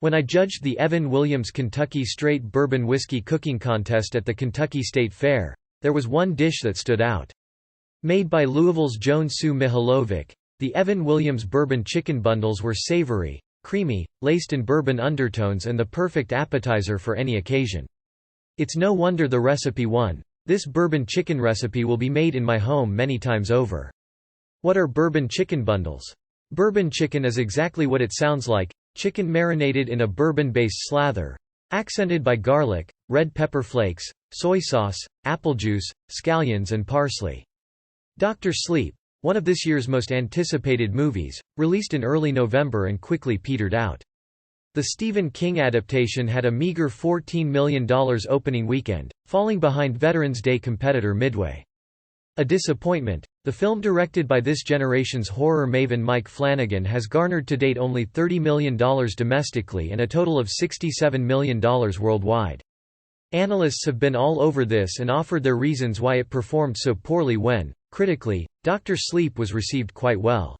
When I judged the Evan Williams Kentucky Straight Bourbon Whiskey Cooking Contest at the Kentucky State Fair, there was one dish that stood out. Made by Louisville's Joan Mihalovic, the Evan Williams bourbon chicken bundles were savory, creamy, laced in bourbon undertones and the perfect appetizer for any occasion. It's no wonder the recipe won. This bourbon chicken recipe will be made in my home many times over. What are bourbon chicken bundles? Bourbon chicken is exactly what it sounds like, chicken marinated in a bourbon-based slather, accented by garlic, red pepper flakes, soy sauce, apple juice, scallions and parsley. Dr. Sleep, one of this year's most anticipated movies, released in early November and quickly petered out. The Stephen King adaptation had a meager $14 million opening weekend, falling behind Veterans Day competitor Midway. A disappointment, the film directed by this generation's horror maven Mike Flanagan has garnered to date only $30 million domestically and a total of $67 million worldwide. Analysts have been all over this and offered their reasons why it performed so poorly when, critically, Dr. Sleep was received quite well.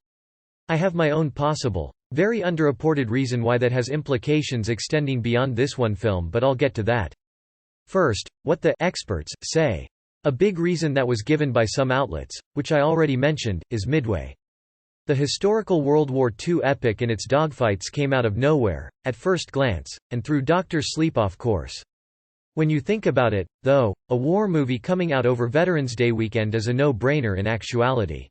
I have my own possible, very underreported reason why that has implications extending beyond this one film, but I'll get to that. First, what the experts say. A big reason that was given by some outlets, which I already mentioned, is Midway. The historical World War II epic and its dogfights came out of nowhere, at first glance, and threw Dr. Sleep off course. When you think about it, though, a war movie coming out over Veterans Day weekend is a no-brainer in actuality.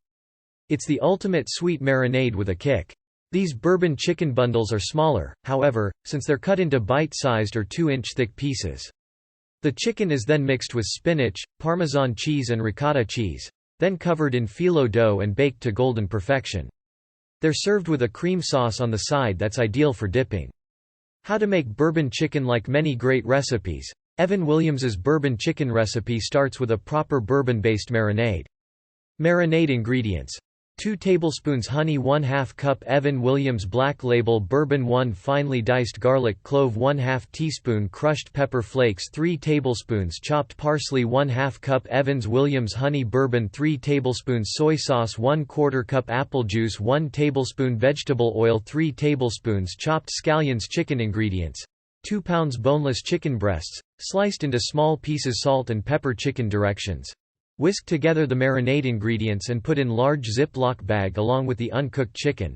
It's the ultimate sweet marinade with a kick. These bourbon chicken bundles are smaller, however, since they're cut into bite-sized or 2-inch thick pieces. The chicken is then mixed with spinach, Parmesan cheese and ricotta cheese, then covered in phyllo dough and baked to golden perfection. They're served with a cream sauce on the side that's ideal for dipping. How to make bourbon chicken? Like many great recipes, Evan Williams's bourbon chicken recipe starts with a proper bourbon-based marinade. Marinade ingredients: 2 tablespoons honey, 1/2 cup Evan Williams Black Label bourbon, 1 finely diced garlic clove, 1/2 teaspoon crushed pepper flakes, 3 tablespoons chopped parsley, 1/2 cup Evans Williams honey bourbon, 3 tablespoons soy sauce, 1/4 cup apple juice, 1 tablespoon vegetable oil, 3 tablespoons chopped scallions. Chicken ingredients: 2 pounds boneless chicken breasts, sliced into small pieces, salt and pepper. Chicken directions: whisk together the marinade ingredients and put in large Ziploc bag along with the uncooked chicken.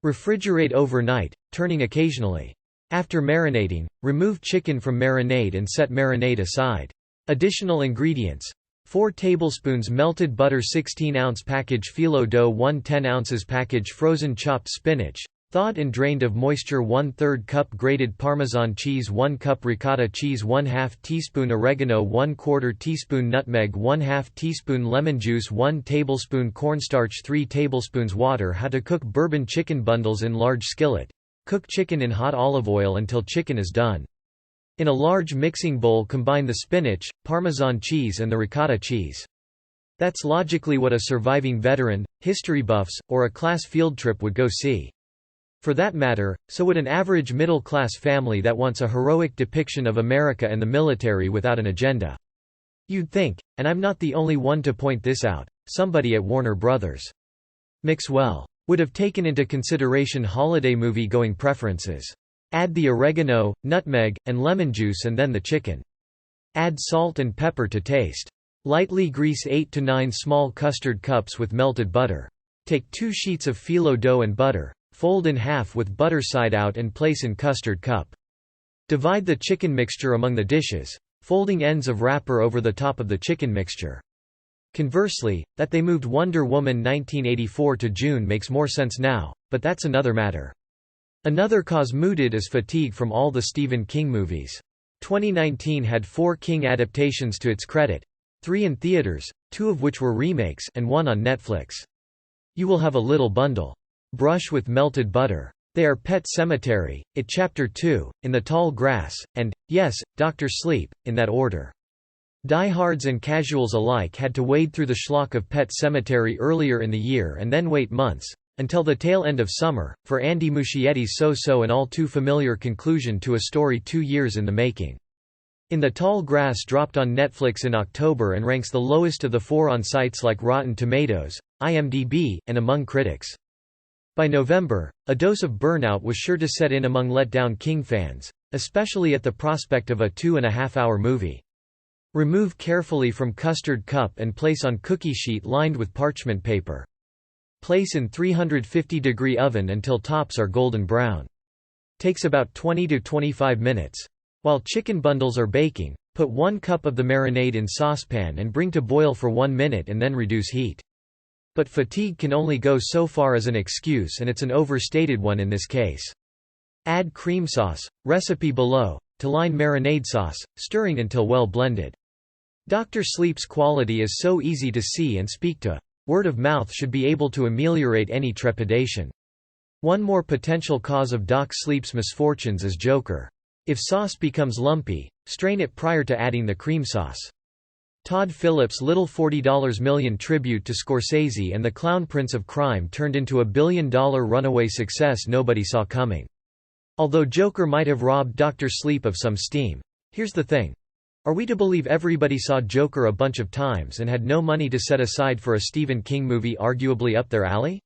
Refrigerate overnight, turning occasionally. After marinating, remove chicken from marinade and set marinade aside. Additional ingredients: 4 tablespoons melted butter, 16-ounce package phyllo dough, 1 10 ounces package frozen chopped spinach, thawed and drained of moisture, 1/3 cup grated Parmesan cheese, 1 cup ricotta cheese, 1/2 teaspoon oregano, 1/4 teaspoon nutmeg, 1/2 teaspoon lemon juice, 1 tablespoon cornstarch, 3 tablespoons water. How to cook bourbon chicken bundles in large skillet. Cook chicken in hot olive oil until chicken is done. In a large mixing bowl, combine the spinach, Parmesan cheese and the ricotta cheese. That's logically what a surviving veteran, history buffs, or a class field trip would go see. For that matter, so would an average middle-class family that wants a heroic depiction of America and the military without an agenda. You'd think, and I'm not the only one to point this out, somebody at Warner Brothers. Mix well. Would have taken into consideration holiday movie-going preferences. Add the oregano, nutmeg, and lemon juice and then the chicken. Add salt and pepper to taste. Lightly grease 8 to 9 small custard cups with melted butter. Take 2 sheets of phyllo dough and butter. Fold in half with butter side out and place in custard cup. Divide the chicken mixture among the dishes, folding ends of wrapper over the top of the chicken mixture. Conversely, that they moved Wonder Woman 1984 to June makes more sense now, but that's another matter. Another cause mooted is fatigue from all the Stephen King movies. 2019 had 4 King adaptations to its credit, 3 in theaters, 2 of which were remakes, and 1 on Netflix. You will have a little bundle. Brush with melted butter. They are Pet Sematary, It Chapter 2, In the Tall Grass, and, yes, Dr. Sleep, in that order. Diehards and casuals alike had to wade through the schlock of Pet Sematary earlier in the year and then wait months, until the tail end of summer, for Andy Muschietti's so-so and all too familiar conclusion to a story 2 years in the making. In the Tall Grass dropped on Netflix in October and ranks the lowest of the 4 on sites like Rotten Tomatoes, IMDb, and among critics. By November, a dose of burnout was sure to set in among let-down King fans, especially at the prospect of a 2.5-hour movie. Remove carefully from custard cup and place on cookie sheet lined with parchment paper. Place in 350-degree oven until tops are golden brown. Takes about 20 to 25 minutes. While chicken bundles are baking, put 1 cup of the marinade in saucepan and bring to boil for 1 minute and then reduce heat. But fatigue can only go so far as an excuse, and it's an overstated one in this case. Add cream sauce, recipe below, to line marinade sauce, stirring until well blended. Dr. Sleep's quality is so easy to see and speak to. Word of mouth should be able to ameliorate any trepidation. One more potential cause of Doc Sleep's misfortunes is Joker. If sauce becomes lumpy, strain it prior to adding the cream sauce. Todd Phillips' little $40 million tribute to Scorsese and the Clown Prince of Crime turned into a billion-dollar runaway success nobody saw coming. Although Joker might have robbed Dr. Sleep of some steam. Here's the thing. Are we to believe everybody saw Joker a bunch of times and had no money to set aside for a Stephen King movie arguably up their alley?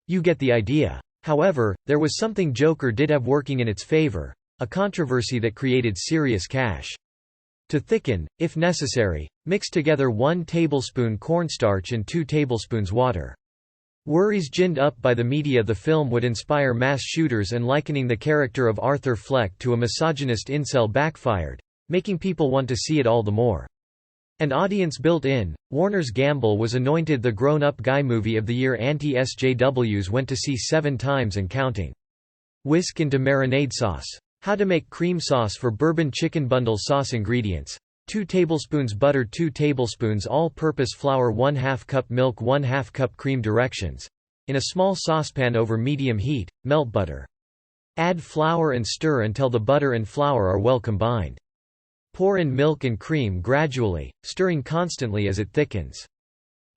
You get the idea. However, there was something Joker did have working in its favor, a controversy that created serious cash. To thicken, if necessary, mix together 1 tablespoon cornstarch and 2 tablespoons water. Worries ginned up by the media the film would inspire mass shooters and likening the character of Arthur Fleck to a misogynist incel backfired, making people want to see it all the more. An audience built in, Warner's gamble was anointed the grown-up guy movie of the year anti-SJWs went to see 7 times and counting. Whisk into marinade sauce. How to make cream sauce for bourbon chicken bundle sauce ingredients: 2 tablespoons butter, 2 tablespoons all-purpose flour, 1/2 cup milk, 1/2 cup cream. Directions: in a small saucepan over medium heat, melt butter. Add flour and stir until the butter and flour are well combined. Pour in milk and cream gradually, stirring constantly as it thickens.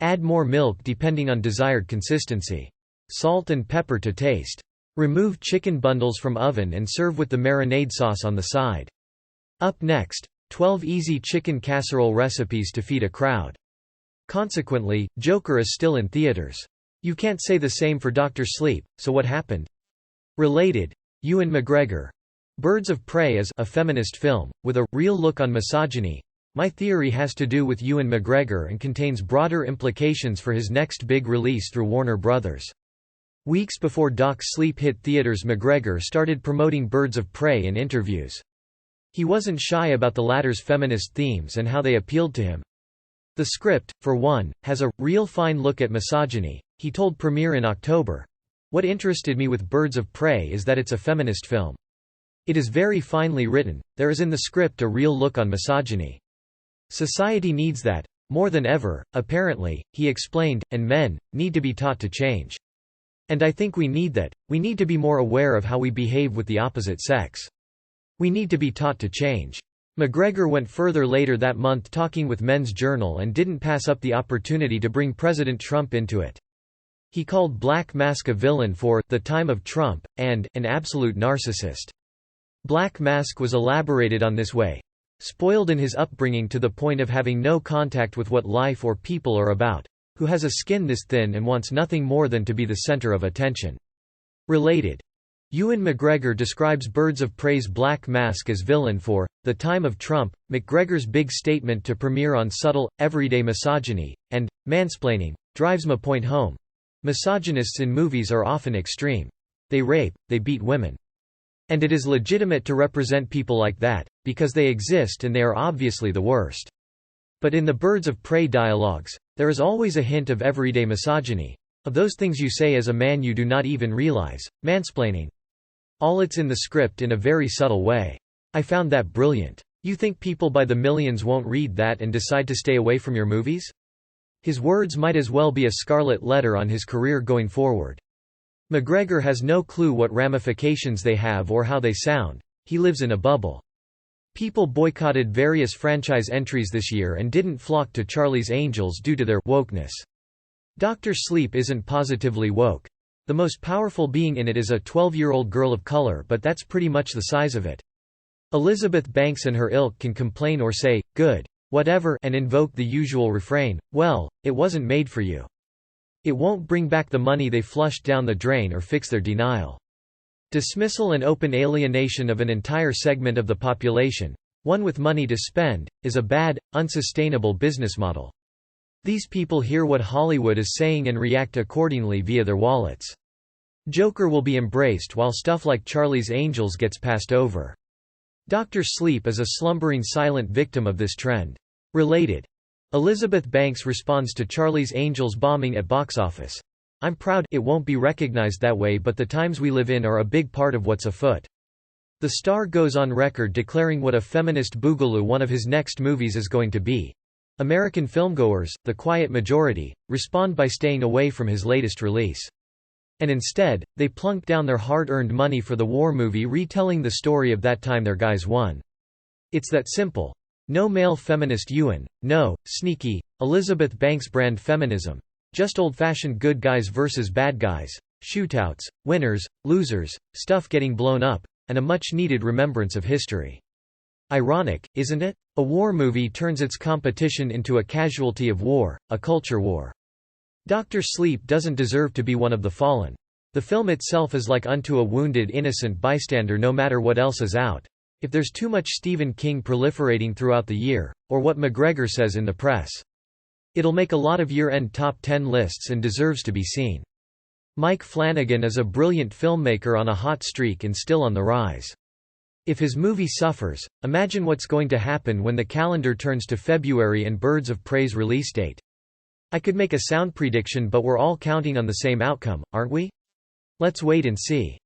Add more milk depending on desired consistency. Salt and pepper to taste. Remove chicken bundles from oven and serve with the marinade sauce on the side. Up next, 12 easy chicken casserole recipes to feed a crowd. Consequently, Joker is still in theaters. You can't say the same for Dr. Sleep, so what happened? Related. Ewan McGregor. Birds of Prey is a feminist film, with a real look on misogyny. My theory has to do with Ewan McGregor and contains broader implications for his next big release through Warner Bros. Weeks before Doc Sleep hit theaters, McGregor started promoting Birds of Prey in interviews. He wasn't shy about the latter's feminist themes and how they appealed to him. The script, for one, has a real fine look at misogyny, he told Premiere in October. What interested me with Birds of Prey is that it's a feminist film. It is very finely written, there is in the script a real look on misogyny. Society needs that, more than ever, apparently, he explained, and men need to be taught to change. And I think we need that. We need to be more aware of how we behave with the opposite sex. We need to be taught to change. McGregor went further later that month talking with Men's Journal and didn't pass up the opportunity to bring President Trump into it. He called Black Mask a villain for the time of Trump, and an absolute narcissist. Black Mask was elaborated on this way. Spoiled in his upbringing to the point of having no contact with what life or people are about. Who has a skin this thin and wants nothing more than to be the center of attention. Related. Ewan McGregor describes Birds of Prey's Black Mask as villain for the time of Trump. McGregor's big statement to Premiere on subtle, everyday misogyny, and mansplaining, drives my point home. Misogynists in movies are often extreme. They rape, they beat women. And it is legitimate to represent people like that, because they exist and they are obviously the worst. But in the Birds of Prey dialogues, there is always a hint of everyday misogyny. Of those things you say as a man you do not even realize, mansplaining. All it's in the script in a very subtle way. I found that brilliant. You think people by the millions won't read that and decide to stay away from your movies? His words might as well be a scarlet letter on his career going forward. McGregor has no clue what ramifications they have or how they sound. He lives in a bubble. People boycotted various franchise entries this year and didn't flock to Charlie's Angels due to their wokeness. Dr. Sleep isn't positively woke. The most powerful being in it is a 12-year-old girl of color, but that's pretty much the size of it. Elizabeth Banks and her ilk can complain or say, good, whatever, and invoke the usual refrain, well, it wasn't made for you. It won't bring back the money they flushed down the drain or fix their denial. Dismissal and open alienation of an entire segment of the population, one with money to spend, is a bad, unsustainable business model. These people hear what Hollywood is saying and react accordingly via their wallets. Joker will be embraced while stuff like Charlie's Angels gets passed over. Dr. Sleep is a slumbering silent victim of this trend. Related. Elizabeth Banks responds to Charlie's Angels bombing at box office. I'm proud it won't be recognized that way, but the times we live in are a big part of what's afoot. The star goes on record declaring what a feminist boogaloo one of his next movies is going to be. American filmgoers, the quiet majority, respond by staying away from his latest release. And instead, they plunk down their hard-earned money for the war movie retelling the story of that time their guys won. It's that simple. No male feminist Ewan, no, sneaky, Elizabeth Banks brand feminism. Just old-fashioned good guys versus bad guys, shootouts, winners, losers, stuff getting blown up, and a much-needed remembrance of history. Ironic, isn't it? A war movie turns its competition into a casualty of war, a culture war. Dr. Sleep doesn't deserve to be one of the fallen. The film itself is like unto a wounded innocent bystander no matter what else is out. If there's too much Stephen King proliferating throughout the year, or what McGregor says in the press. It'll make a lot of year-end top 10 lists and deserves to be seen. Mike Flanagan is a brilliant filmmaker on a hot streak and still on the rise. If his movie suffers, imagine what's going to happen when the calendar turns to February and Birds of Prey's release date. I could make a sound prediction, but we're all counting on the same outcome, aren't we? Let's wait and see.